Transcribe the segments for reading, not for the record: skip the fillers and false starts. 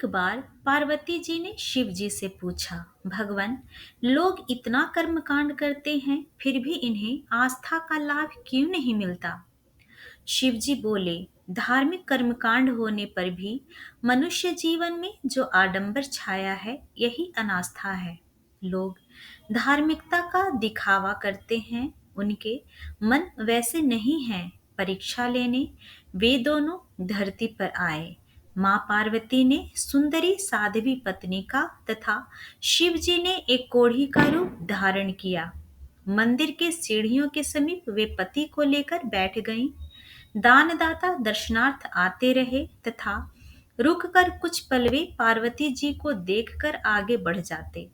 बार पार्वती जी ने शिव जी से पूछा, भगवान, लोग इतना कर्मकांड करते हैं फिर भी इन्हें आस्था का लाभ क्यों नहीं मिलता? शिव जी बोले, धार्मिक कर्मकांड होने पर भी मनुष्य जीवन में जो आडंबर छाया है यही अनास्था है। लोग धार्मिकता का दिखावा करते हैं, उनके मन वैसे नहीं हैं। परीक्षा लेने वे दोनों धरती पर आए। माँ पार्वती ने सुंदरी साध्वी पत्नी का तथा शिव जी ने एक कोढ़ी का रूप धारण किया। मंदिर के सीढ़ियों के समीप वे पति को लेकर बैठ गईं। दानदाता दर्शनार्थ आते रहे तथा रुककर कुछ पल वे पार्वती जी को देखकर आगे बढ़ जाते।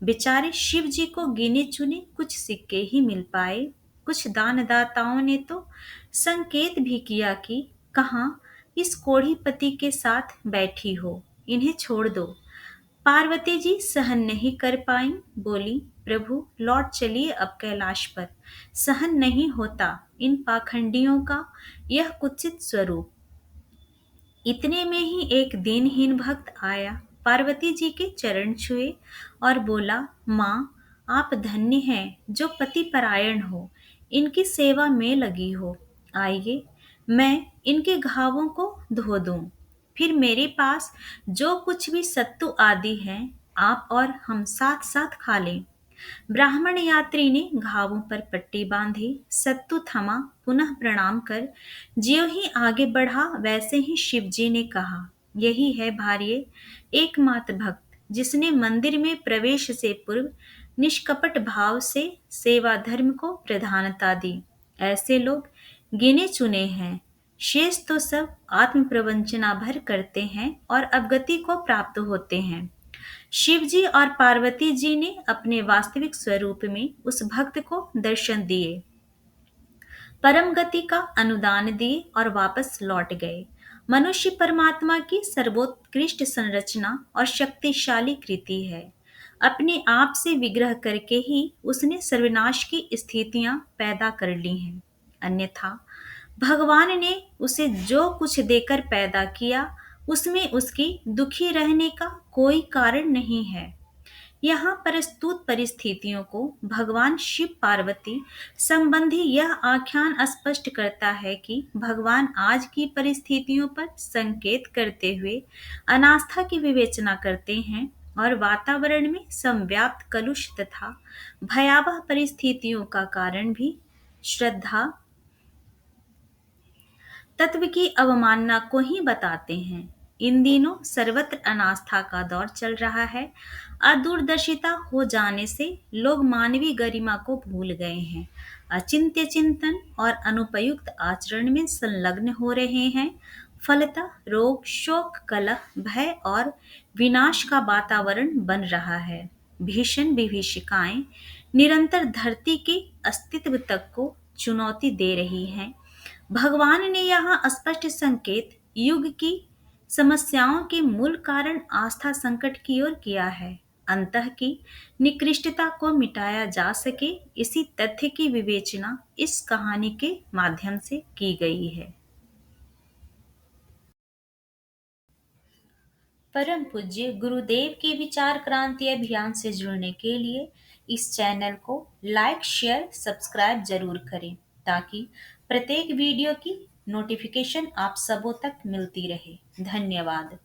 बेचारे शिव जी को गिने चुने कुछ सिक्के ही मिल पाए। कुछ दानदाताओं ने तो संकेत भी किया कि कहाँ इस कोढ़ी पति के साथ बैठी हो, इन्हें छोड़ दो। पार्वती जी सहन नहीं कर पाईं, बोली, प्रभु लौट चलिए अब कैलाश पर। सहन नहीं होता इन पाखंडियों का यह कुत्सित स्वरूप। इतने में ही एक दीनहीन भक्त आया, पार्वती जी के चरण छुए और बोला, माँ, आप धन्य हैं जो पति परायण हो, इनकी सेवा में लगी हो। आइए मैं इनके घावों को धो दूं। फिर मेरे पास जो कुछ भी सत्तू आदि हैं, आप और हम साथ साथ खा लें। ब्राह्मण यात्री ने घावों पर पट्टी बांधी, सत्तू थमा, पुनः प्रणाम कर ज्यों ही आगे बढ़ा वैसे ही शिव जी ने कहा, यही है भार्ये एकमात्र भक्त जिसने मंदिर में प्रवेश से पूर्व निष्कपट भाव से सेवा धर्म को प्रधानता दी। ऐसे लोग गिने चुने हैं, शेष तो सब आत्म प्रवंचना भर करते हैं और अवगति को प्राप्त होते हैं। शिव जी और पार्वती जी ने अपने वास्तविक स्वरूप में उस भक्त को दर्शन दिए, परम गति का अनुदान दिए और वापस लौट गए। मनुष्य परमात्मा की सर्वोत्कृष्ट संरचना और शक्तिशाली कृति है। अपने आप से विग्रह करके ही उसने सर्वनाश की स्थितियां पैदा कर ली हैं। अन्यथा भगवान ने उसे जो कुछ देकर पैदा किया उसमें उसकी दुखी रहने का कोई कारण नहीं है। यहाँ प्रस्तुत परिस्थितियों को भगवान शिव पार्वती संबंधी यह आख्यान स्पष्ट करता है कि भगवान आज की परिस्थितियों पर संकेत करते हुए अनास्था की विवेचना करते हैं और वातावरण में समव्याप्त कलुष तथा भयावह परिस्थितियों का कारण भी श्रद्धा तत्व की अवमानना को ही बताते हैं। इन दिनों सर्वत्र अनास्था का दौर चल रहा है। अदूरदर्शिता हो जाने से लोग मानवीय गरिमा को भूल गए हैं, अचिंत्य चिंतन और अनुपयुक्त आचरण में संलग्न हो रहे हैं। फलतः रोग, शोक, कलह, भय और विनाश का वातावरण बन रहा है। भीषण विभीषिकाएं निरंतर धरती के अस्तित्व तक को चुनौती दे रही हैं। भगवान ने यहाँ स्पष्ट संकेत युग की समस्याओं के मूल कारण आस्था संकट की ओर किया है। अंतः की निकृष्टता को मिटाया जा सके, इसी तथ्य की विवेचना इस कहानी के माध्यम से की गई है। परम पूज्य गुरुदेव के विचार क्रांति अभियान से जुड़ने के लिए इस चैनल को लाइक, शेयर, सब्सक्राइब जरूर करें ताकि प्रत्येक वीडियो की नोटिफिकेशन आप सबों तक मिलती रहे। धन्यवाद।